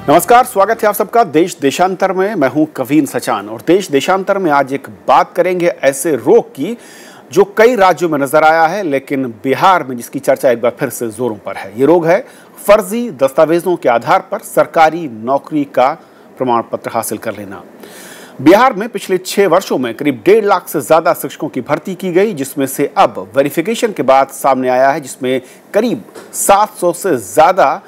नमस्कार, स्वागत है आप सबका देश देशांतर में। मैं हूं कवीन सचान और देश देशांतर में आज एक बात करेंगे ऐसे रोग की जो कई राज्यों में नजर आया है, लेकिन बिहार में जिसकी चर्चा एक बार फिर से जोरों पर है। ये रोग है फर्जी दस्तावेजों के आधार पर सरकारी नौकरी का प्रमाण पत्र हासिल कर लेना। बिहार में पिछले 6 वर्षों में करीब 1.5 लाख से ज्यादा शिक्षकों की भर्ती की गई, जिसमें से अब वेरिफिकेशन के बाद सामने आया है जिसमें करीब 700 से ज्यादा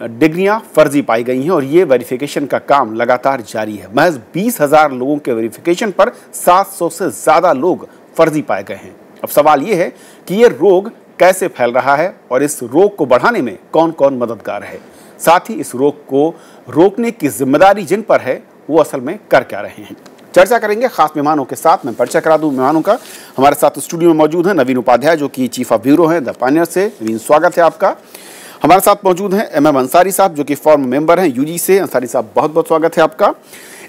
डिग्रियां फर्जी पाई गई हैं और ये वेरिफिकेशन का काम लगातार जारी है। महज 20,000 लोगों के वेरिफिकेशन पर 700 से ज्यादा लोग फर्जी पाए गए हैं। अब सवाल ये है कि ये रोग कैसे फैल रहा है और इस रोग को बढ़ाने में कौन कौन मददगार है, साथ ही इस रोग को रोकने की जिम्मेदारी जिन पर है वो असल में कर क्या रहे हैं। चर्चा करेंगे खास मेहमानों के साथ। मैं परिचय करा दूं मेहमानों का। हमारे साथ स्टूडियो में मौजूद हैं नवीन उपाध्याय, जो कि चीफ ऑफ ब्यूरो हैं द पायनियर से। नवीन, स्वागत है आपका। हमारे साथ मौजूद हैं MM अंसारी साहब, जो कि फॉर्मर मेंबर हैं UG से। अंसारी साहब, बहुत बहुत स्वागत है आपका।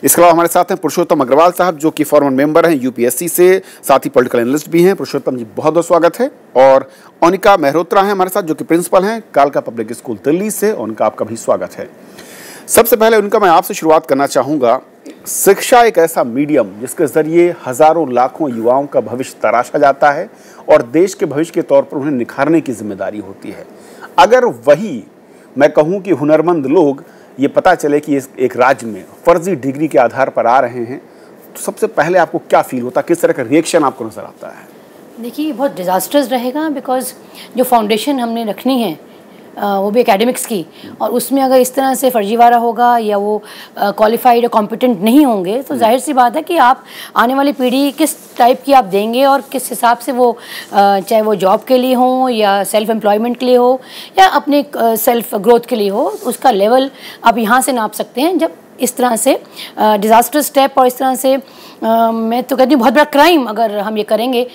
इसके अलावा हमारे साथ हैं पुरुषोत्तम अग्रवाल साहब, जो कि फॉर्मर मेंबर हैं UPSC से, साथ ही पॉलिटिकल एनालिस्ट भी हैं। पुरुषोत्तम जी, बहुत बहुत स्वागत है। और ओनिका मेहरोत्रा हैं हमारे साथ, जो कि प्रिंसिपल हैं कालका पब्लिक स्कूल दिल्ली से। उनका आपका भी स्वागत है। सबसे पहले उनका मैं आपसे शुरुआत करना चाहूँगा। शिक्षा एक ऐसा मीडियम जिसके जरिए हजारों लाखों युवाओं का भविष्य तराशा जाता है और देश के भविष्य के तौर पर उन्हें निखारने की जिम्मेदारी होती है। अगर वही मैं कहूं कि हुनरमंद लोग ये पता चले कि एक राज्य में फर्जी डिग्री के आधार पर आ रहे हैं, तो सबसे पहले आपको क्या फील होता है, किस तरह का रिएक्शन आपको नजर आता है? देखिए, ये बहुत डिज़ास्टर्स रहेगा, बिकॉज जो फाउंडेशन हमने रखनी है वो भी एकेडमिक्स की, और उसमें अगर इस तरह से फर्जीवाड़ा होगा या वो क्वालिफाइड या कॉम्पिटेंट नहीं होंगे, तो जाहिर सी बात है कि आप आने वाली पीढ़ी किस टाइप की आप देंगे और किस हिसाब से वो, चाहे वो जॉब के लिए हो या सेल्फ एम्प्लॉयमेंट के लिए हो या अपने सेल्फ ग्रोथ के लिए हो, उसका लेवल आप यहाँ से नाप सकते हैं। जब इस तरह से डिज़ास्टर स्टेप और इस तरह से मैं तो कहती हूँ बहुत बड़ा क्राइम अगर हम ये करेंगे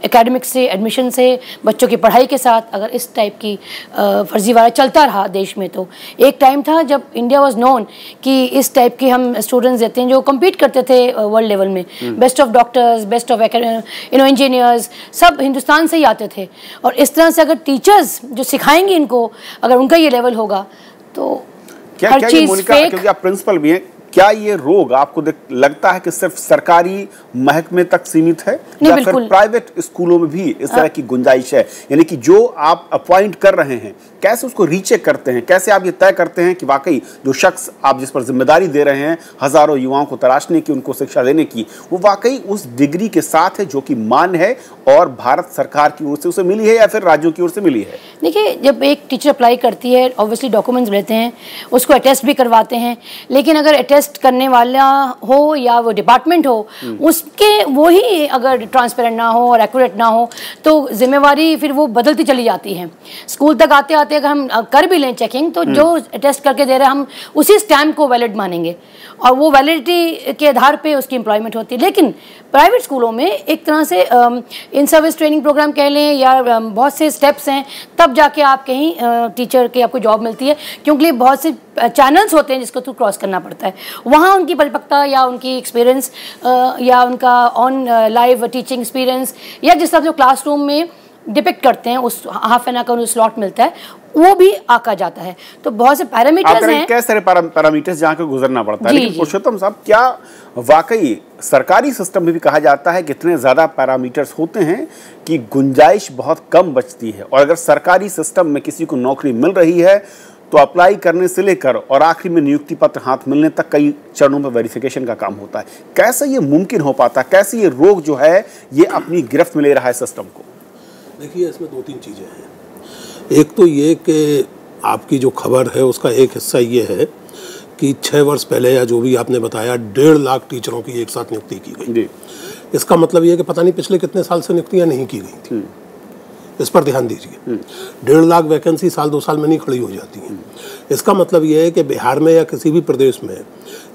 एकेडमिक्स से, एडमिशन से, बच्चों की पढ़ाई के साथ, अगर इस टाइप की फर्जीवाड़ा चलता रहा देश में। तो एक टाइम था जब इंडिया वाज नोन कि इस टाइप के हम स्टूडेंट्स देते हैं जो कम्पीट करते थे वर्ल्ड लेवल में। Best of doctors, best of engineers, सब हिंदुस्तान से ही आते थे। और इस तरह से अगर टीचर्स जो सिखाएंगे इनको, अगर उनका ये लेवल होगा तो हर चीज़ फेक। क्योंकि आप प्रिंसिपल भी हैं, क्या ये रोग आपको लगता है कि सिर्फ सरकारी महकमे तक सीमित है या फिर प्राइवेट स्कूलों में भी इस तरह की गुंजाइश है? यानी कि जो आप अपॉइंट कर रहे हैं, कैसे उसको रीचेक करते हैं? कैसे आप ये तय करते हैं कि वाकई जो शख्स आप जिस पर जिम्मेदारी दे रहे हैं हजारों युवाओं को तराशने की, उनको शिक्षा देने की, वो वाकई उस डिग्री के साथ है जो कि मान्य है और भारत सरकार की ओर से उसे मिली है या फिर राज्यों की ओर से मिली है? देखिए, जब एक टीचर अप्लाई करती है, ऑब्वियसली डॉक्यूमेंट्स रहते हैं, उसको अटेस्ट भी करवाते हैं, लेकिन अगर अटेस्ट करने वाला हो या वो डिपार्टमेंट हो, उसके वो ही अगर ट्रांसपेरेंट ना हो और एक्यूरेट ना हो, तो जिम्मेवारी फिर वो बदलती चली जाती है। स्कूल तक आते आते अगर हम कर भी लें चेकिंग, तो जो टेस्ट करके दे रहे हैं हम उसी स्टैम्प को वैलिड मानेंगे और वो वैलिडिटी के आधार पे उसकी एम्प्लॉयमेंट होती है। लेकिन प्राइवेट स्कूलों में एक तरह से इन सर्विस ट्रेनिंग प्रोग्राम कह लें या बहुत से स्टेप्स हैं, तब जाके आप कहीं टीचर की आपको जॉब मिलती है, क्योंकि बहुत से चैनल्स होते हैं जिसको थ्रू क्रॉस करना पड़ता है। वहाँ उनकी परिपक्वता या उनकी एक्सपीरियंस या उनका ऑन लाइव टीचिंग एक्सपीरियंस या जिस तरह जो क्लासरूम में डिपिक्ट करते हैं, उस हाफ एन आवर का स्लॉट मिलता है, वो भी आका जाता है। तो बहुत से पैरामीटर्स हैं, कैसे सारे पैरामीटर्स जहाँ को गुजरना पड़ता है। लेकिन पुरुषोत्तम साहब, क्या वाकई सरकारी सिस्टम में भी कहा जाता है कि इतने ज़्यादा पैरामीटर्स होते हैं कि गुंजाइश बहुत कम बचती है, और अगर सरकारी सिस्टम में किसी को नौकरी मिल रही है तो अप्लाई करने से लेकर और आखिरी में नियुक्ति पत्र हाथ मिलने तक कई चरणों में वेरिफिकेशन का काम होता है? कैसे ये मुमकिन हो पाता है? कैसे ये रोग जो है ये अपनी गिरफ्त में ले रहा है सिस्टम को? देखिए, इसमें 2-3 चीज़ें हैं। एक तो ये कि आपकी जो खबर है उसका एक हिस्सा ये है कि 6 वर्ष पहले या जो भी आपने बताया 1.5 लाख टीचरों की एक साथ नियुक्ति की गई। इसका मतलब ये है कि पता नहीं पिछले कितने साल से नियुक्तियाँ नहीं की गई थी। इस पर ध्यान दीजिए। 1.5 लाख वैकेंसी साल 2 साल में नहीं खड़ी हो जाती हैं। इसका मतलब ये है कि बिहार में या किसी भी प्रदेश में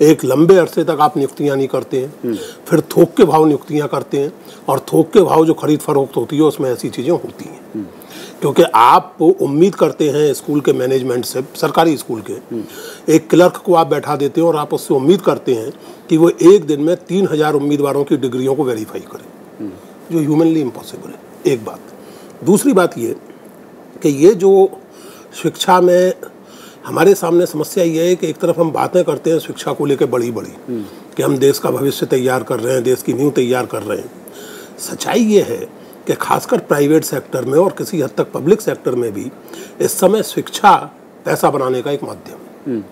एक लंबे अरसे तक आप नियुक्तियाँ नहीं करते हैं, फिर थोक के भाव नियुक्तियाँ करते हैं, और थोक के भाव जो खरीद फरोख्त होती है उसमें ऐसी चीज़ें होती हैं। क्योंकि आप उम्मीद करते हैं स्कूल के मैनेजमेंट से, सरकारी स्कूल के एक क्लर्क को आप बैठा देते हैं और आप उससे उम्मीद करते हैं कि वो एक दिन में 3000 उम्मीदवारों की डिग्रियों को वेरीफाई करें, जो ह्यूमनली इम्पॉसिबल है। एक बात। दूसरी बात ये कि ये जो शिक्षा में हमारे सामने समस्या ये है कि एक तरफ हम बातें करते हैं शिक्षा को लेकर बड़ी बड़ी कि हम देश का भविष्य तैयार कर रहे हैं, देश की नींव तैयार कर रहे हैं। सच्चाई ये है कि खासकर प्राइवेट सेक्टर में और किसी हद तक पब्लिक सेक्टर में भी इस समय शिक्षा पैसा बनाने का एक माध्यम है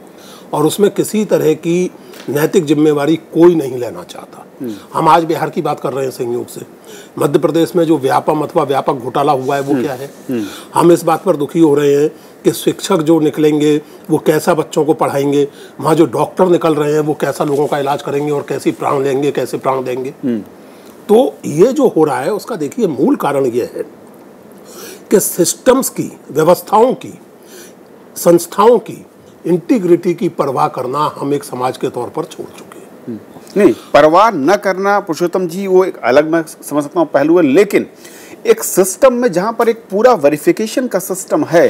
और उसमें किसी तरह की नैतिक जिम्मेवारी कोई नहीं लेना चाहता। हम आज बिहार की बात कर रहे हैं संयोग से, मध्य प्रदेश में जो व्यापम अथवा व्यापक घोटाला हुआ है वो क्या है। हम इस बात पर दुखी हो रहे हैं कि शिक्षक जो निकलेंगे वो कैसा बच्चों को पढ़ाएंगे, वहाँ जो डॉक्टर निकल रहे हैं वो कैसा लोगों का इलाज करेंगे और कैसी प्राण लेंगे, कैसे प्राण देंगे। तो ये जो हो रहा है उसका देखिए मूल कारण ये है कि सिस्टम्स की, व्यवस्थाओं की, संस्थाओं की इंटीग्रिटी की परवाह करना हम एक समाज के तौर पर छोड़ चुके हैं। नहीं, परवाह न करना पुरुषोत्तम जी वो एक अलग, मैं समझ सकता हूँ, पहलू है, लेकिन एक सिस्टम में जहां पर एक पूरा वेरिफिकेशन का सिस्टम है,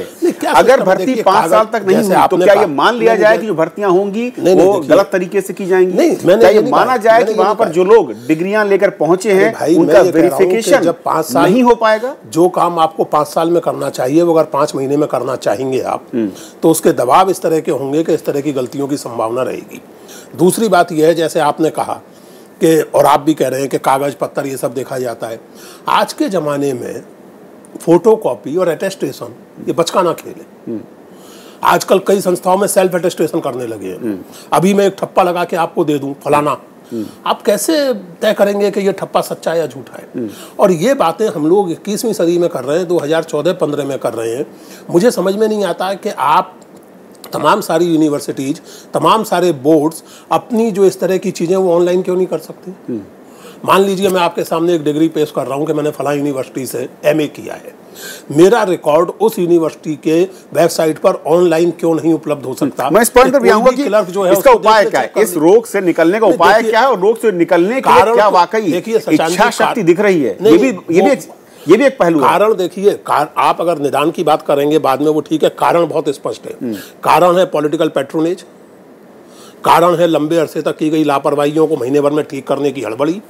अगर भर्ती 5 साल तक नहीं हुई तो क्या ये मान लिया जाए कि जो भर्तियां होंगी वो गलत तरीके से की जाएंगी? क्या ये माना जाए कि वहां पर जो लोग डिग्रियां लेकर पहुंचे हैं उनका वेरिफिकेशन जब 5 साल नहीं हो पाएगा? जो काम आपको 5 साल में करना चाहिए वो अगर 5 महीने में करना चाहेंगे आप, तो उसके दबाव इस तरह के होंगे कि इस तरह की गलतियों की संभावना रहेगी। दूसरी बात यह है, जैसे आपने कहा कि, और आप भी कह रहे हैं कि कागज पत्तर ये सब देखा जाता है। आज के ज़माने में फोटोकॉपी और अटेस्टेशन ये बचकाना खेल है। आजकल कई संस्थाओं में सेल्फ अटेस्टेशन करने लगे हैं। अभी मैं एक ठप्पा लगा के आपको दे दूं फलाना, आप कैसे तय करेंगे कि ये ठप्पा सच्चा है या झूठा है? और ये बातें हम लोग 21वीं सदी में कर रहे हैं, 2014-15 में कर रहे हैं। मुझे समझ में नहीं आता कि आप तमाम सारी यूनिवर्सिटीज, तमाम सारे बोर्ड्स अपनी जो इस तरह की चीज़ें वो ऑनलाइन क्यों नहीं कर सकते? मान लीजिए मैं आपके सामने एक डिग्री पेश कर रहा हूं कि मैंने फला यूनिवर्सिटी से MA किया है, मेरा रिकॉर्ड उस यूनिवर्सिटी के वेबसाइट पर ऑनलाइन क्यों नहीं उपलब्ध हो सकता? मैं इस पॉइंट पर भी आऊंगा कि इसका उपाय क्या है, इस रोग से निकलने का उपाय क्या है और रोग से निकलने के लिए क्या वाकई इच्छा शक्ति दिख रही है? ये भी एक पहलू है। कारण देखिए, आप अगर निदान की बात करेंगे बाद में वो ठीक है, कारण बहुत स्पष्ट है। कारण है पॉलिटिकल पैट्रोनेज, कारण है लंबे अरसे तक की गई लापरवाहियों को महीने भर में ठीक करने की हड़बड़ी।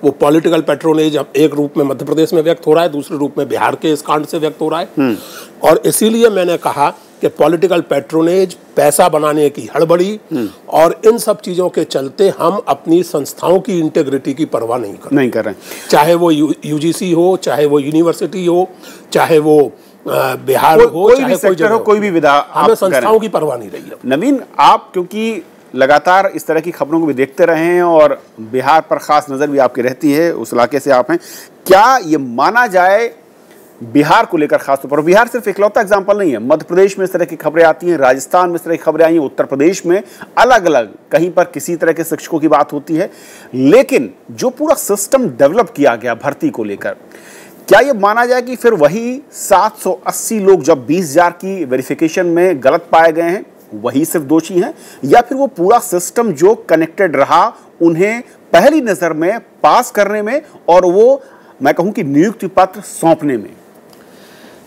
वो पॉलिटिकल पैट्रोनेज अब एक रूप में मध्य प्रदेश में व्यक्त हो रहा है, दूसरे रूप में बिहार के इस कांड से व्यक्त हो रहा है। और इसीलिए मैंने कहा कि पॉलिटिकल पैट्रोनेज, पैसा बनाने की हड़बड़ी और इन सब चीज़ों के चलते हम अपनी संस्थाओं की इंटेग्रिटी की परवाह नहीं कर रहे हैं। चाहे वो UGC हो, चाहे वो यूनिवर्सिटी हो, चाहे वो बिहार हो, कोई भी सेक्टर हो, कोई भी विधा, हमें संस्थाओं की परवाह नहीं रही है। नवीन, आप क्योंकि लगातार इस तरह की खबरों को भी देखते रहे हैं और बिहार पर खास नज़र भी आपकी रहती है, उस इलाके से आप हैं, क्या ये माना जाए बिहार को लेकर खासतौर पर, बिहार सिर्फ इकलौता एग्जाम्पल नहीं है, मध्य प्रदेश में इस तरह की खबरें आती हैं, राजस्थान में इस तरह की खबरें आई हैं, उत्तर प्रदेश में अलग अलग कहीं पर किसी तरह के शिक्षकों की बात होती है, लेकिन जो पूरा सिस्टम डेवलप किया गया भर्ती को लेकर, क्या ये माना जाए कि फिर वही 780 लोग जब 20,000 की वेरिफिकेशन में गलत पाए गए हैं वही सिर्फ दोषी हैं, या फिर वो पूरा सिस्टम जो कनेक्टेड रहा उन्हें पहली नज़र में पास करने में और वो मैं कहूं कि नियुक्ति पत्र सौंपने में?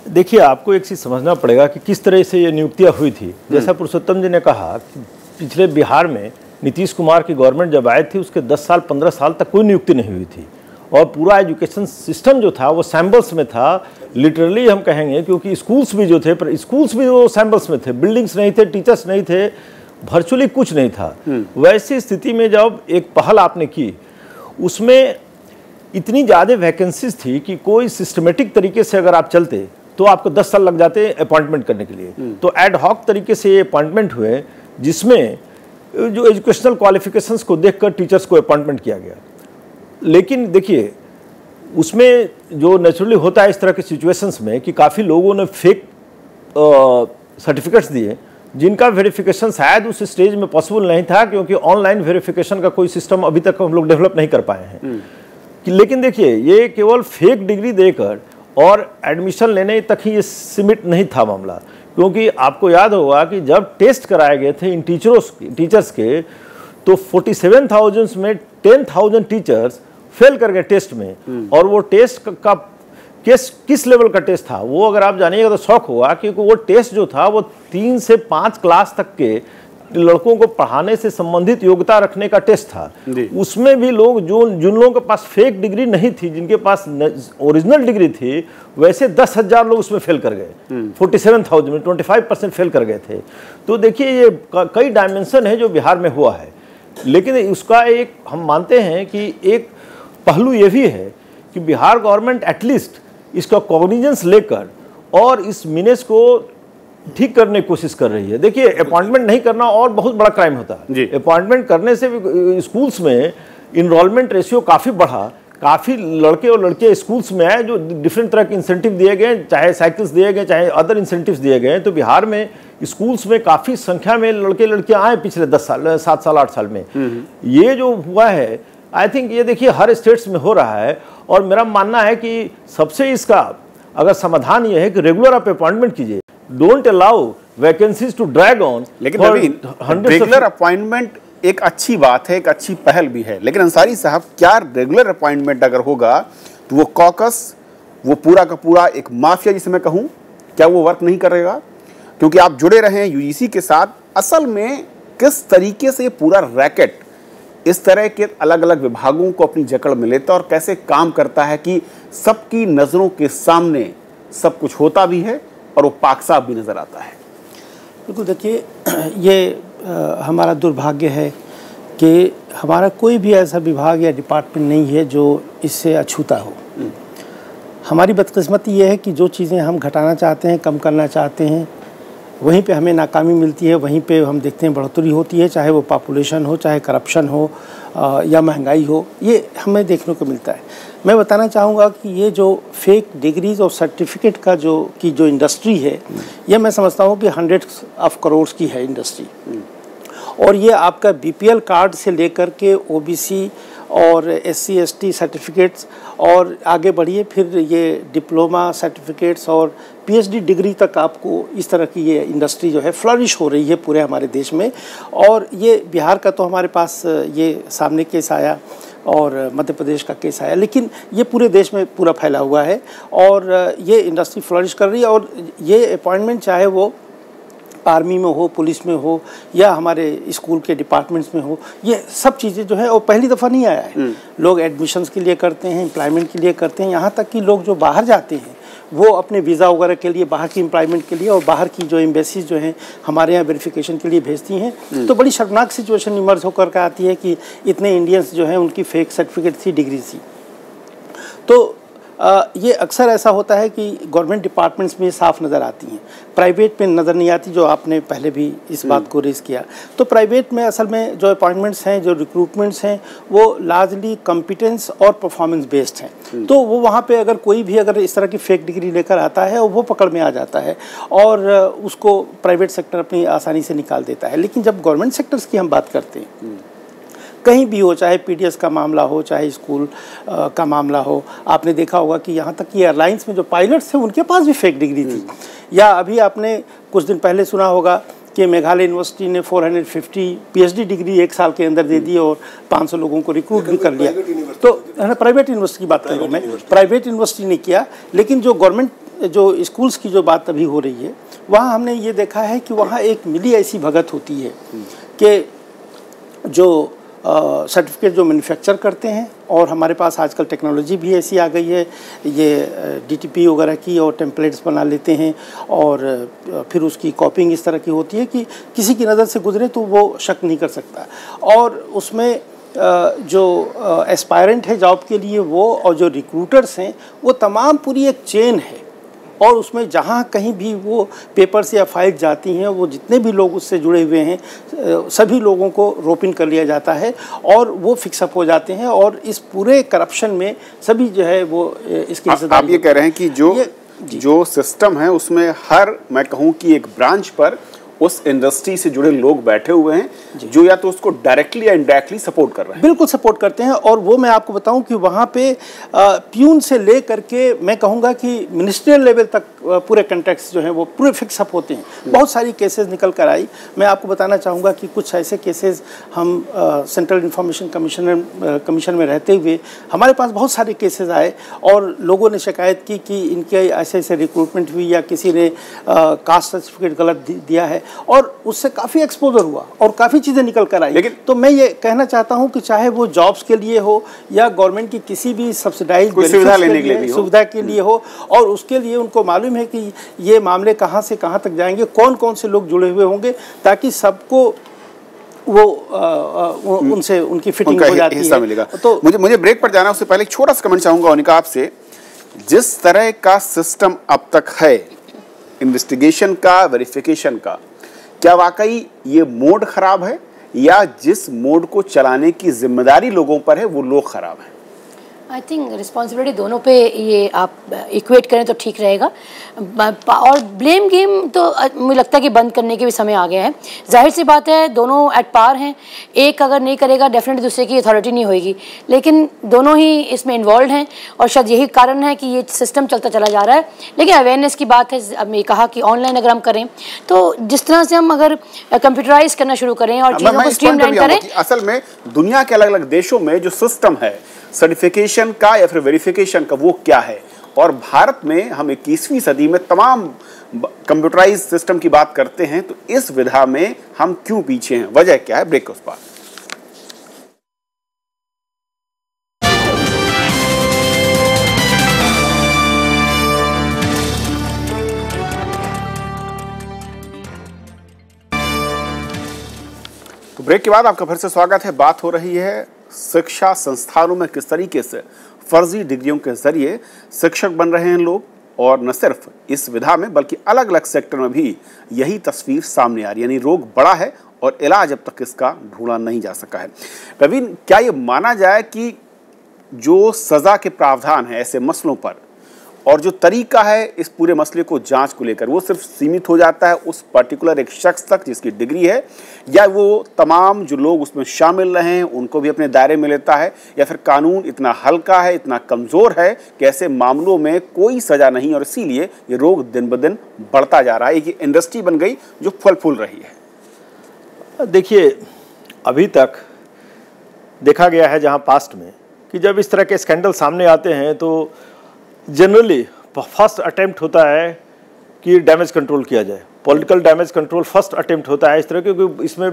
देखिए, आपको एक चीज़ समझना पड़ेगा कि किस तरह से ये नियुक्तियां हुई थी। जैसा पुरुषोत्तम जी ने कहा कि पिछले बिहार में नीतीश कुमार की गवर्नमेंट जब आई थी उसके 10 साल 15 साल तक कोई नियुक्ति नहीं हुई थी और पूरा एजुकेशन सिस्टम जो था वो सैम्बल्स में था, लिटरली हम कहेंगे, क्योंकि स्कूल्स भी जो थे, पर स्कूल्स भी वो सैम्बल्स में थे, बिल्डिंग्स नहीं थे, टीचर्स नहीं थे, वर्चुअली कुछ नहीं था। वैसी स्थिति में जब एक पहल आपने की, उसमें इतनी ज़्यादा वैकेंसीज थी कि कोई सिस्टमेटिक तरीके से अगर आप चलते तो आपको 10 साल लग जाते अपॉइंटमेंट करने के लिए। तो एड हॉक तरीके से ये अपॉइंटमेंट हुए जिसमें जो एजुकेशनल क्वालिफिकेशंस को देखकर टीचर्स को अपॉइंटमेंट किया गया। लेकिन देखिए, उसमें जो नेचुरली होता है इस तरह के सिचुएशंस में कि काफ़ी लोगों ने फेक सर्टिफिकेट्स दिए जिनका वेरिफिकेशन शायद उस स्टेज में पॉसिबल नहीं था, क्योंकि ऑनलाइन वेरिफिकेशन का कोई सिस्टम अभी तक हम लोग डेवलप नहीं कर पाए हैं। लेकिन देखिए, ये केवल फेक डिग्री देकर और एडमिशन लेने तक ही ये सीमित नहीं था मामला, क्योंकि आपको याद होगा कि जब टेस्ट कराए गए थे इन टीचर्स के, तो 47,000 में 10,000 टीचर्स फेल कर गए टेस्ट में। और वो टेस्ट का किस लेवल का टेस्ट था वो अगर आप जानिएगा तो शौक होगा, क्योंकि वो टेस्ट जो था वो 3 से 5 क्लास तक के लड़कों को पढ़ाने से संबंधित योग्यता रखने का टेस्ट था, उसमें भी लोग जिन लोगों के पास फेक डिग्री नहीं थी, जिनके पास ओरिजिनल डिग्री थी, वैसे 10,000 लोग उसमें फेल कर गए। 47,000 में 25% फेल कर गए थे। तो देखिए ये कई डायमेंशन है जो बिहार में हुआ है, लेकिन उसका एक हम मानते हैं कि एक पहलू ये भी है कि बिहार गवर्नमेंट एटलीस्ट इसका कॉग्निजेंस लेकर और इस मिनेस को ठीक करने की कोशिश कर रही है। देखिए अपॉइंटमेंट नहीं करना और बहुत बड़ा क्राइम होता है। अपॉइंटमेंट करने से भी स्कूल्स में इनरोलमेंट रेशियो काफ़ी बढ़ा, काफ़ी लड़के और लड़कियाँ स्कूल्स में आए, जो डिफरेंट तरह के इंसेंटिव दिए गए, चाहे साइकिल्स दिए गए, चाहे अदर इंसेंटिव्स दिए गए। तो बिहार में स्कूल्स में काफ़ी संख्या में लड़के लड़कियाँ आए पिछले 10 साल 7 साल 8 साल में। ये जो हुआ है, आई थिंक ये देखिए हर स्टेट्स में हो रहा है। और मेरा मानना है कि सबसे इसका अगर समाधान ये है कि रेगुलर आप अपॉइंटमेंट कीजिए, don't allow vacancies to drag on. लेकिन रेगुलर अपॉइंटमेंट एक अच्छी बात है, एक अच्छी पहल भी है, लेकिन अंसारी साहब क्या रेगुलर अपॉइंटमेंट अगर होगा तो वो कॉकस, वो पूरा का पूरा एक माफिया जिसे मैं कहूँ, क्या वो वर्क नहीं करेगा? क्योंकि आप जुड़े रहे हैं यूजीसी के साथ, असल में किस तरीके से पूरा रैकेट इस तरह के अलग अलग विभागों को अपनी जकड़ में लेता है और कैसे काम करता है कि सबकी नज़रों के सामने सब कुछ होता भी है और वो पाक साफ भी नज़र आता है। बिल्कुल, देखिए ये हमारा दुर्भाग्य है कि हमारा कोई भी ऐसा विभाग या डिपार्टमेंट नहीं है जो इससे अछूता हो। हमारी बदकिस्मती ये है कि जो चीज़ें हम घटाना चाहते हैं, कम करना चाहते हैं, वहीं पे हमें नाकामी मिलती है, वहीं पे हम देखते हैं बढ़ोतरी होती है, चाहे वो पॉपुलेशन हो, चाहे करप्शन हो या महंगाई हो, ये हमें देखने को मिलता है। मैं बताना चाहूँगा कि ये जो फेक डिग्रीज़ और सर्टिफिकेट का जो इंडस्ट्री है, ये मैं समझता हूँ कि हंड्रेड्स ऑफ करोड़ की है इंडस्ट्री। और ये आपका बीपीएल कार्ड से लेकर के ओबीसी और एससी एसटी सर्टिफिकेट्स और आगे बढ़िए फिर ये डिप्लोमा सर्टिफिकेट्स और पीएचडी डिग्री तक आपको इस तरह की ये इंडस्ट्री जो है फ्लरिश हो रही है पूरे हमारे देश में। और ये बिहार का तो हमारे पास ये सामने केस आया और मध्य प्रदेश का केस आया, लेकिन ये पूरे देश में पूरा फैला हुआ है और ये इंडस्ट्री फ्लरिश कर रही है। और ये अपॉइंटमेंट चाहे वो आर्मी में हो, पुलिस में हो या हमारे स्कूल के डिपार्टमेंट्स में हो, ये सब चीज़ें जो है वो पहली दफ़ा नहीं आया है। लोग एडमिशन्स के लिए करते हैं, एम्प्लॉयमेंट के लिए करते हैं, यहाँ तक कि लोग जो बाहर जाते हैं वो अपने वीज़ा वगैरह के लिए, बाहर की एम्प्लॉयमेंट के लिए और बाहर की जो एम्बेसीज जो हैं हमारे यहाँ वेरिफिकेशन के लिए भेजती हैं। तो बड़ी शर्मनाक सिचुएशन इमर्ज होकर के आती है कि इतने इंडियंस जो हैं उनकी फेक सर्टिफिकेट थी, डिग्री थी। तो ये अक्सर ऐसा होता है कि गवर्नमेंट डिपार्टमेंट्स में साफ नज़र आती हैं, प्राइवेट में नज़र नहीं आती, जो आपने पहले भी इस बात को रेज़ किया। तो प्राइवेट में असल में जो अपॉइंटमेंट्स हैं, जो रिक्रूटमेंट्स हैं, वो लार्जली कॉम्पिटेंस और परफॉर्मेंस बेस्ड हैं। तो वो वहाँ पे अगर कोई भी अगर इस तरह की फेक डिग्री लेकर आता है वो पकड़ में आ जाता है और उसको प्राइवेट सेक्टर अपनी आसानी से निकाल देता है। लेकिन जब गवर्नमेंट सेक्टर्स की हम बात करते हैं, कहीं भी हो, चाहे पीडीएस का मामला हो, चाहे स्कूल का मामला हो, आपने देखा होगा कि यहाँ तक कि एयरलाइंस में जो पायलट्स थे उनके पास भी फेक डिग्री थी। या अभी आपने कुछ दिन पहले सुना होगा कि मेघालय यूनिवर्सिटी ने 450 पीएचडी डिग्री 1 साल के अंदर दे दी और 500 लोगों को रिक्रूट भी कर लिया। तो प्राइवेट यूनिवर्सिटी की बात कर रहा हूँ मैं, प्राइवेट यूनिवर्सिटी ने किया। लेकिन जो गवर्नमेंट जो स्कूल्स की जो बात अभी हो रही है, वहाँ हमने ये देखा है कि वहाँ एक मिली ऐसी भगत होती है कि जो सर्टिफिकेट जो मैन्युफैक्चर करते हैं, और हमारे पास आजकल टेक्नोलॉजी भी ऐसी आ गई है, ये डीटीपी वगैरह की और टेम्पलेट्स बना लेते हैं और फिर उसकी कॉपिंग इस तरह की होती है कि किसी की नज़र से गुजरे तो वो शक नहीं कर सकता। और उसमें जो एस्पायरेंट है जॉब के लिए वो और जो रिक्रूटर्स हैं वो तमाम पूरी एक चेन है। और उसमें जहाँ कहीं भी वो पेपर्स या फाइल जाती हैं, वो जितने भी लोग उससे जुड़े हुए हैं सभी लोगों को रोप इन कर लिया जाता है और वो फिक्सअप हो जाते हैं। और इस पूरे करप्शन में सभी जो है वो इसकी आप ये कह रहे हैं कि जो सिस्टम है उसमें हर, मैं कहूँ कि एक ब्रांच पर उस इंडस्ट्री से जुड़े लोग बैठे हुए हैं जो या तो उसको डायरेक्टली या इनडायरेक्टली सपोर्ट कर रहे हैं। बिल्कुल सपोर्ट करते हैं। और वो मैं आपको बताऊं कि वहाँ पे प्यून से ले करके मैं कहूँगा कि मिनिस्ट्रियल लेवल तक पूरे कॉन्ट्रैक्ट्स जो हैं वो पूरे फिक्सअप होते हैं। बहुत सारी केसेस निकल कर आई। मैं आपको बताना चाहूँगा कि कुछ ऐसे केसेस हम सेंट्रल इंफॉर्मेशन कमीशन में रहते हुए हमारे पास बहुत सारे केसेस आए और लोगों ने शिकायत की कि इनके ऐसे ऐसे रिक्रूटमेंट हुई या किसी ने कास्ट सर्टिफिकेट गलत दिया है। और उससे काफ़ी एक्सपोजर हुआ और काफ़ी चीज़ें निकल कर आई। लेकिन तो मैं ये कहना चाहता हूँ कि चाहे वो जॉब्स के लिए हो या गवर्नमेंट की किसी भी सब्सिडाइज सुविधा लेने के लिए सुविधा के लिए हो, और उसके लिए उनको मालूम है कि ये मामले कहाँ से कहाँ तक जाएंगे, कौन कौन से लोग जुड़े हुए होंगे, ताकि सबको वो उनसे उनकी फिटिंग हो जाती है। मिलेगा। तो मुझे ब्रेक पर जाना, उससे पहले एक छोटा सा कमेंट चाहूंगा अनिका आपसे। जिस तरह का सिस्टम अब तक है इन्वेस्टिगेशन का, वेरिफिकेशन का, क्या वाकई ये मोड खराब है या जिस मोड को चलाने की जिम्मेदारी लोगों पर है वो लोग खराब हैं? आई थिंक रिस्पॉन्सिबिलिटी दोनों पे ये आप इक्वेट करें तो ठीक रहेगा। और ब्लेम गेम तो मुझे लगता है कि बंद करने के भी समय आ गया है। जाहिर सी बात है दोनों एट पार हैं, एक अगर नहीं करेगा डेफिनेटली दूसरे की अथॉरिटी नहीं होएगी, लेकिन दोनों ही इसमें इन्वॉल्व हैं और शायद यही कारण है कि ये सिस्टम चलता चला जा रहा है। लेकिन अवेयरनेस की बात है, अब मैं कहा कि ऑनलाइन अगर हम करें तो जिस तरह से हम अगर कंप्यूटराइज करना शुरू करें और चीज़ों को स्ट्रीमलाइन करें। असल में दुनिया के अलग अलग देशों में जो सिस्टम है सर्टिफिकेशन का या फिर वेरिफिकेशन का वो क्या है, और भारत में हम 21वीं सदी में तमाम कंप्यूटराइज सिस्टम की बात करते हैं, तो इस विधा में हम क्यों पीछे हैं, वजह क्या है? ब्रेक के उस पार। तो ब्रेक के बाद आपका फिर से स्वागत है। बात हो रही है शिक्षा संस्थानों में किस तरीके से फर्जी डिग्रियों के जरिए शिक्षक बन रहे हैं लोग, और न सिर्फ इस विधा में बल्कि अलग अलग सेक्टर में भी यही तस्वीर सामने आ रही है। यानी रोग बड़ा है और इलाज अब तक इसका ढूंढा नहीं जा सका है। प्रवीण, क्या ये माना जाए कि जो सजा के प्रावधान है ऐसे मसलों पर और जो तरीका है इस पूरे मसले को जांच को लेकर, वो सिर्फ सीमित हो जाता है उस पर्टिकुलर एक शख्स तक जिसकी डिग्री है, या वो तमाम जो लोग उसमें शामिल रहे हैं उनको भी अपने दायरे में लेता है, या फिर कानून इतना हल्का है, इतना कमज़ोर है कि ऐसे मामलों में कोई सज़ा नहीं और इसीलिए ये रोग दिन ब दिन बढ़ता जा रहा है? एक इंडस्ट्री बन गई जो फल फूल रही है। देखिए, अभी तक देखा गया है जहाँ पास्ट में कि जब इस तरह के स्कैंडल सामने आते हैं तो जनरली फर्स्ट अटेम्प्ट होता है कि डैमेज कंट्रोल किया जाए, political damage control first attempt होता है इस तरह, क्योंकि इसमें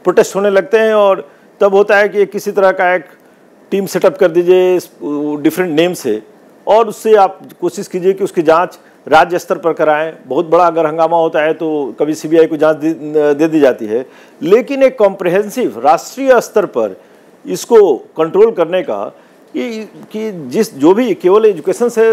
प्रोटेस्ट होने लगते हैं और तब होता है कि किसी तरह का एक टीम सेटअप कर दीजिए डिफरेंट नेम से, और उससे आप कोशिश कीजिए कि उसकी जांच राज्य स्तर पर कराएं। बहुत बड़ा अगर हंगामा होता है तो कभी सीबीआई को जांच दे दी जाती है, लेकिन एक कॉम्प्रिहेंसिव राष्ट्रीय स्तर पर इसको कंट्रोल करने का कि जिस जो भी केवल एजुकेशन से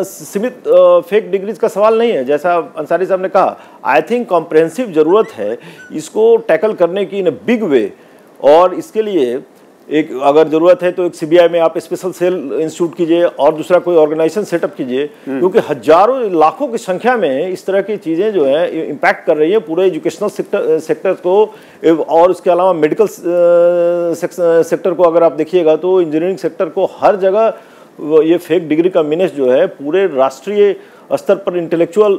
सीमित फेक डिग्रीज का सवाल नहीं है, जैसा अंसारी साहब ने कहा। आई थिंक कॉम्प्रिहेंसिव ज़रूरत है इसको टैकल करने की इन अ बिग वे, और इसके लिए एक अगर ज़रूरत है तो एक सीबीआई में आप स्पेशल सेल इंस्टीट्यूट कीजिए और दूसरा कोई ऑर्गेनाइजेशन सेटअप कीजिए, क्योंकि हजारों लाखों की संख्या में इस तरह की चीज़ें जो है इम्पैक्ट कर रही है पूरे एजुकेशनल सेक्टर को, और उसके अलावा मेडिकल सेक्टर को अगर आप देखिएगा तो इंजीनियरिंग सेक्टर को, हर जगह ये फेक डिग्री का मीनेस जो है पूरे राष्ट्रीय स्तर पर इंटेलेक्चुअल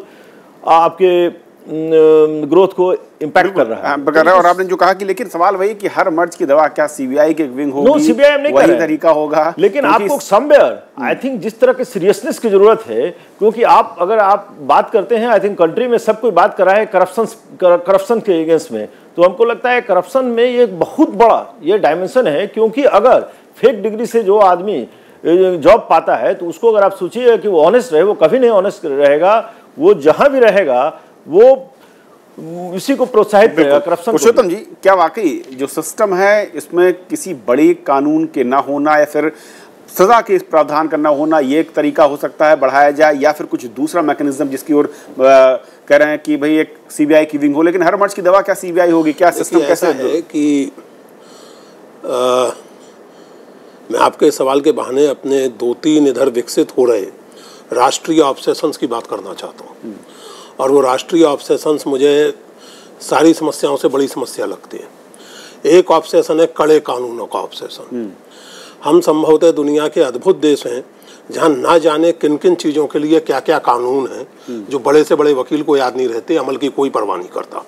आपके ग्रोथ को इम्पैक्ट कर रहा है। और आपने जो कहा कि लेकिन सवाल वही कि हर मर्ज की दवा क्या सीबीआई के विंग होगी? नो, सीबीआई नहीं वही तरीका होगा, लेकिन आपको समवेयर आई थिंक जिस तरह के सीरियसनेस की जरूरत है, क्योंकि आप अगर आप बात करते हैं, आई थिंक कंट्री में सब कोई बात कर रहा है करप्शन के अगेंस्ट में, तो हमको लगता है करप्शन में ये एक बहुत बड़ा ये डायमेंशन है, क्योंकि अगर फेक डिग्री से जो आदमी जॉब पाता है तो उसको अगर आप सोचिए कि वो ऑनेस्ट रहे, वो कभी नहीं ऑनेस्ट रहेगा, वो जहां भी रहेगा वो इसी को प्रोत्साहित करेगा करप्शन। पुरुषोत्तम जी, क्या वाकई जो सिस्टम है इसमें किसी बड़े कानून के ना होना या फिर सजा के प्रावधान करना होना ये एक तरीका हो सकता है बढ़ाया जाए, या फिर कुछ दूसरा मैकेनिज्म जिसकी ओर कह रहे हैं कि भाई एक सीबीआई की विंग हो, लेकिन हर मर्ज की दवा क्या सीबीआई होगी? क्या सिस्टम कैसे है कि मैं आपके सवाल के बहाने अपने 2-3 इधर विकसित हो रहे राष्ट्रीय ऑब्सेशंस की बात करना चाहता हूँ, और वो राष्ट्रीय ऑब्सेशंस मुझे सारी समस्याओं से बड़ी समस्या लगती है। एक ऑब्सेशन है कड़े कानूनों का ऑब्सेशन। हम संभवतः दुनिया के अद्भुत देश हैं जहाँ ना जाने किन किन चीज़ों के लिए क्या क्या कानून हैं जो बड़े से बड़े वकील को याद नहीं रहते, अमल की कोई परवाह नहीं करता।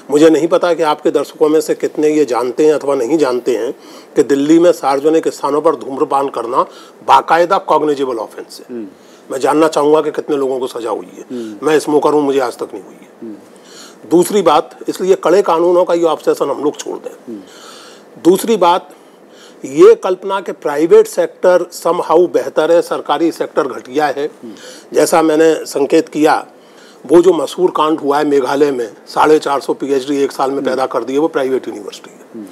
मुझे नहीं पता कि आपके दर्शकों में से कितने ये जानते हैं अथवा नहीं जानते हैं कि दिल्ली में सार्वजनिक स्थानों पर धूम्रपान करना बाकायदा कॉग्निजेबल ऑफेंस है। मैं जानना चाहूँगा कि कितने लोगों को सजा हुई है। मैं स्मोकर हूँ, मुझे आज तक नहीं हुई है। दूसरी बात, इसलिए कड़े कानूनों का ये ऑब्सेशन हम लोग छोड़ दें। दूसरी बात, ये कल्पना के प्राइवेट सेक्टर समहाउ बेहतर है, सरकारी सेक्टर घटिया है, जैसा मैंने संकेत किया, वो जो मशहूर कांड हुआ है मेघालय में 450 PhD एक साल में पैदा कर दिए, वो प्राइवेट यूनिवर्सिटी है।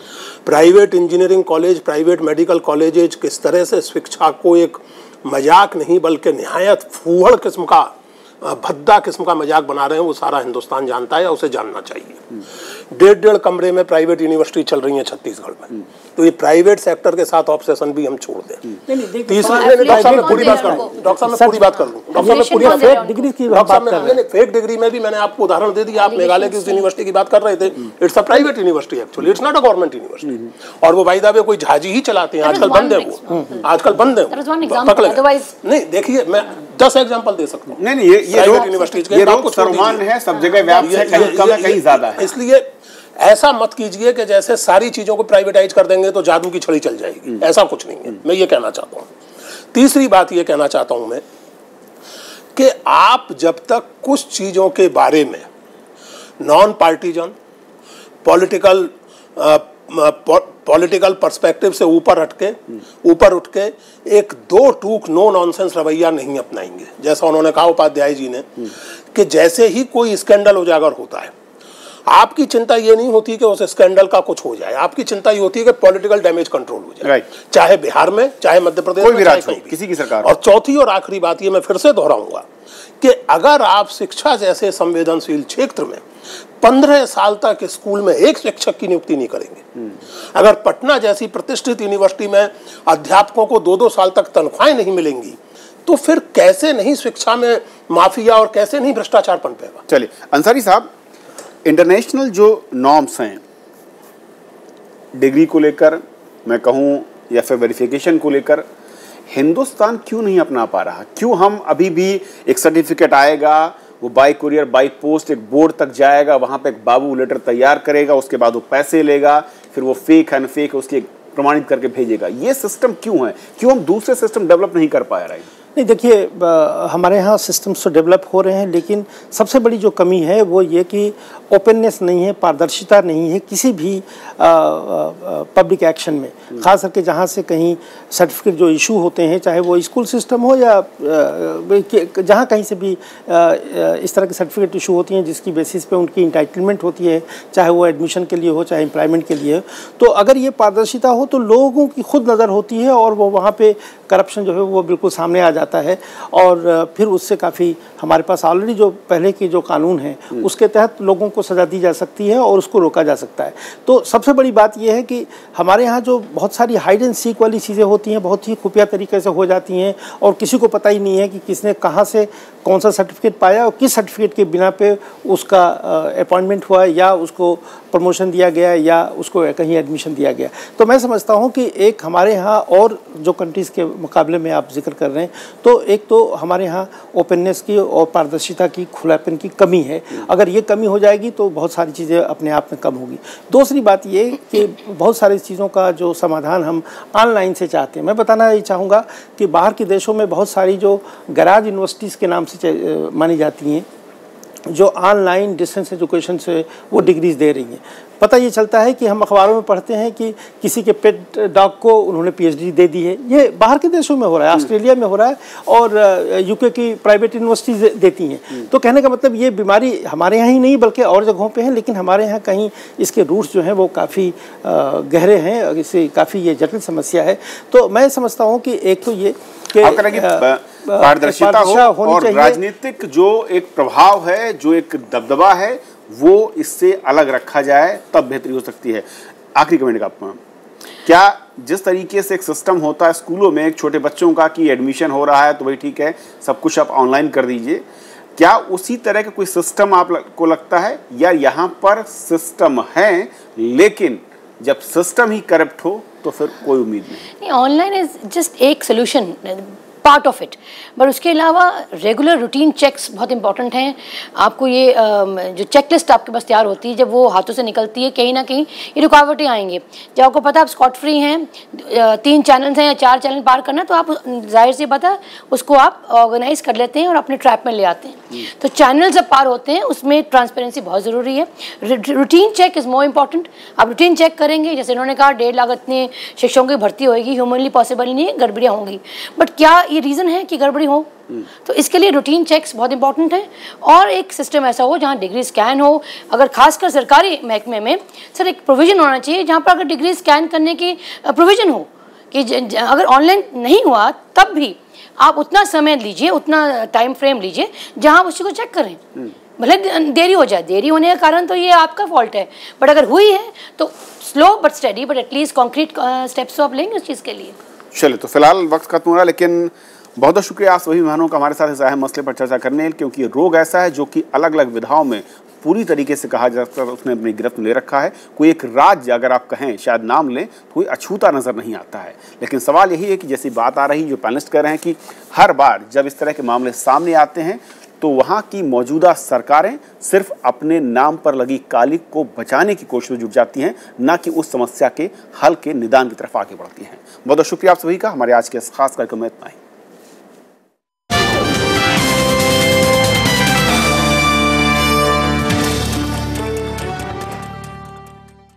Private engineering college, private medical colleges किस तरह से शिक्षा को एक मजाक नहीं बल्कि निहायत फूहड़ किस्म का, भद्दा किस्म का मजाक बना रहे हैं, वो सारा हिंदुस्तान जानता है, उसे जानना चाहिए। 1.5 कमरे में प्राइवेट यूनिवर्सिटी चल रही है छत्तीसगढ़ में, तो ये प्राइवेट सेक्टर के साथ ऑब्सेशन भी हम छोड़ दें। तीसरा, डॉक्टर साहब मैं पूरी बात कर लूं, डॉक्टर साहब मैं पूरी बात कर लूं, डॉक्टर साहब मैं पूरी बात, फेक डिग्री की बात कर रहे हैं। फेक डिग्री में भी मैंने आपको उदाहरण दे दिया, आप मेघालय की उस यूनिवर्सिटी की बात कर रहे थे, it's a private university actually, it's not a government university. और वो बाय द वे कोई झाजी ही चलाते हैं, आजकल बंद है वो, आजकल बंद है, पकड़ लें। नहीं देखिए, मैं 10 एग्जांपल दे सकता हूं। नहीं, ये रोग सर्वमान्य है, सब जगह व्याप्त है, कहीं कम है कहीं ज्यादा है। इसलिए ऐसा मत कीजिए कि जैसे सारी चीजों को प्राइवेटाइज कर देंगे तो जादू की छड़ी चल जाएगी, ऐसा कुछ नहीं है, मैं ये कहना चाहता हूं। तीसरी बात ये कहना चाहता हूं मैं कि आप जब तक कुछ चीजों के बारे में नॉन पार्टीजन पॉलिटिकल पर्सपेक्टिव से ऊपर उठ के एक दो टूक नो नॉनसेंस रवैया नहीं अपनाएंगे, जैसा उन्होंने कहा उपाध्याय जी ने, कि जैसे ही कोई स्कैंडल उजागर होता है, आपकी चिंता ये नहीं होती कि उस स्कैंडल का कुछ हो जाए, आपकी चिंता ये होती है कि पॉलिटिकल डैमेज कंट्रोल हो जाए, चाहे बिहार में, चाहे मध्य प्रदेश में, चाहे कहीं भी, किसी की सरकार। और चौथी और आखिरी बात ये मैं फिर से दोहराऊंगा कि अगर आप शिक्षा जैसे संवेदनशील क्षेत्र में 15 साल तक स्कूल में एक शिक्षक की नियुक्ति नहीं करेंगे, अगर पटना जैसी प्रतिष्ठित यूनिवर्सिटी में अध्यापकों को 2-2 साल तक तनख्वाहें नहीं मिलेंगी, तो फिर कैसे नहीं शिक्षा में माफिया और कैसे नहीं भ्रष्टाचार पनपेगा। चलिए अंसारी साहब, इंटरनेशनल जो नॉर्म्स हैं डिग्री को लेकर मैं कहूँ या फिर वेरिफिकेशन को लेकर, हिंदुस्तान क्यों नहीं अपना पा रहा? क्यों हम अभी भी एक सर्टिफिकेट आएगा, वो बाई कुरियर बाई पोस्ट एक बोर्ड तक जाएगा, वहाँ पे एक बाबू लेटर तैयार करेगा, उसके बाद वो पैसे लेगा, फिर वो फेक है अनफेक है उसके प्रमाणित करके भेजेगा। ये सिस्टम क्यों है? क्यों हम दूसरे सिस्टम डेवलप नहीं कर पा रहे हैं? नहीं देखिए, हमारे यहाँ सिस्टम्स तो डेवलप हो रहे हैं, लेकिन सबसे बड़ी जो कमी है वो ये कि ओपननेस नहीं है, पारदर्शिता नहीं है किसी भी पब्लिक एक्शन में, ख़ास करके जहाँ से कहीं सर्टिफिकेट जो इशू होते हैं, चाहे वो स्कूल सिस्टम हो या जहाँ कहीं से भी इस तरह के सर्टिफिकेट इशू होती हैं जिसकी बेसिस पे उनकी इंटाइटलमेंट होती है, चाहे वो एडमिशन के लिए हो चाहे एम्प्लॉयमेंट के लिए हो। तो अगर ये पारदर्शिता हो तो लोगों की खुद नज़र होती है और वो वहाँ पे करप्शन जो है वो बिल्कुल सामने आ जाता है, और फिर उससे काफ़ी हमारे पास ऑलरेडी जो पहले के जो कानून हैं उसके तहत लोगों को सज़ा दी जा सकती है और उसको रोका जा सकता है। तो सबसे बड़ी बात यह है कि हमारे यहाँ जो बहुत सारी हाइड एंड सीक वाली चीज़ें होती हैं, बहुत ही खुफिया तरीके से हो जाती हैं और किसी को पता ही नहीं है कि किसने कहाँ से कौन सा सर्टिफिकेट पाया और किस सर्टिफिकेट के बिना पे उसका अपॉइंटमेंट हुआ या उसको प्रमोशन दिया गया या उसको कहीं एडमिशन दिया गया। तो मैं समझता हूँ कि एक हमारे यहाँ और जो कंट्रीज़ के मुकाबले में आप जिक्र कर रहे हैं, तो एक तो हमारे यहाँ ओपननेस की और पारदर्शिता की, खुलापन की कमी है। अगर ये कमी हो जाएगी तो बहुत सारी चीज़ें अपने आप में कम होगी। दूसरी बात ये कि बहुत सारी चीज़ों का जो समाधान हम ऑनलाइन से चाहते हैं, मैं बताना ये चाहूँगा कि बाहर के देशों में बहुत सारी जो गैराज यूनिवर्सिटीज़ के नाम से मानी जाती हैं, जो ऑनलाइन डिस्टेंस एजुकेशन से वो डिग्रीज दे रही हैं। पता ये चलता है कि हम अखबारों में पढ़ते हैं कि किसी के पेट डॉग को उन्होंने पीएचडी दे दी है। ये बाहर के देशों में हो रहा है, ऑस्ट्रेलिया में हो रहा है और यूके की प्राइवेट यूनिवर्सिटीज देती हैं। तो कहने का मतलब ये बीमारी हमारे यहाँ ही नहीं बल्कि और जगहों पे है, लेकिन हमारे यहाँ कहीं इसके रूट्स जो हैं वो काफ़ी गहरे हैं, इससे काफ़ी ये जटिल समस्या है। तो मैं समझता हूँ कि एक तो ये पारदर्शिता हो और राजनीतिक जो एक प्रभाव है, जो एक दबदबा है, वो इससे अलग रखा जाए, तब बेहतरी हो सकती है। आखिरी कमेंट का, क्या जिस तरीके से एक सिस्टम होता है स्कूलों में एक छोटे बच्चों का कि एडमिशन हो रहा है तो भाई ठीक है सब कुछ आप ऑनलाइन कर दीजिए, क्या उसी तरह का कोई सिस्टम आपको लगता है, या यहाँ पर सिस्टम है लेकिन जब सिस्टम ही करप्ट हो तो फिर कोई उम्मीद नहीं? ऑनलाइन इज जस्ट एक solution. Part of it. But उसके अलावा रेगुलर रूटीन चेक्स बहुत इंपॉर्टेंट हैं। आपको ये जो चेकलिस्ट आपके पास तैयार होती है, जब वो हाथों से निकलती है, कहीं ना कहीं ये रुकावटें आएंगे। जब आपको पता आप स्कॉट फ्री हैं, 3 चैनल्स हैं या 4 चैनल पार करना, तो आप जाहिर सी बात है उसको आप ऑर्गेनाइज कर लेते हैं और अपने ट्रैप में ले आते हैं। तो चैनल जब पार होते हैं उसमें ट्रांसपेरेंसी बहुत ज़रूरी है। Routine check is more important. आप रूटीन चेक करेंगे, जैसे इन्होंने कहा 1.5 लाख इतने शिक्षकों की भर्ती होगी, ह्यूमनली पॉसिबल नहीं है, गड़बड़ियाँ होंगी। बट क्या ये रीज़न है कि गड़बड़ी हो? तो इसके लिए रूटीन चेक्स बहुत इंपॉर्टेंट है। और एक सिस्टम ऐसा हो जहाँ डिग्री स्कैन हो। अगर खासकर सरकारी महकमे में सर एक प्रोविज़न होना चाहिए जहाँ पर अगर डिग्री स्कैन करने की प्रोविज़न हो कि अगर ऑनलाइन नहीं हुआ तब भी आप उतना समय लीजिए, उतना टाइम फ्रेम लीजिए जहाँ आप उसी को चेक करें। भले देरी हो जाए, देरी होने का कारण तो ये आपका फॉल्ट है, बट अगर हुई है तो slow but study, but at least concrete steps तो आप लेंगे उस चीज़ के लिए। चलिए, तो फिलहाल वक्त खत्म हो रहा है, लेकिन बहुत बहुत शुक्रिया आप सभी मेहमानों का हमारे साथ इस अहम मसले पर चर्चा करने, क्योंकि रोग ऐसा है जो कि अलग अलग विधाओं में पूरी तरीके से कहा जाता है उसने अपनी गिरफ्त में ले रखा है। कोई एक राज्य अगर आप कहें शायद नाम लें तो कोई अछूता नज़र नहीं आता है। लेकिन सवाल यही है कि जैसी बात आ रही जो पैनलिस्ट कह रहे हैं कि हर बार जब इस तरह के मामले सामने आते हैं तो वहाँ की मौजूदा सरकारें सिर्फ अपने नाम पर लगी कालिक को बचाने की कोशिश में जुट जाती हैं, ना कि उस समस्या के हल के निदान की तरफ आगे बढ़ती हैं। बहुत बहुत शुक्रिया आप सभी का। हमारे आज के इस खास कार्यक्रम में इतना ही।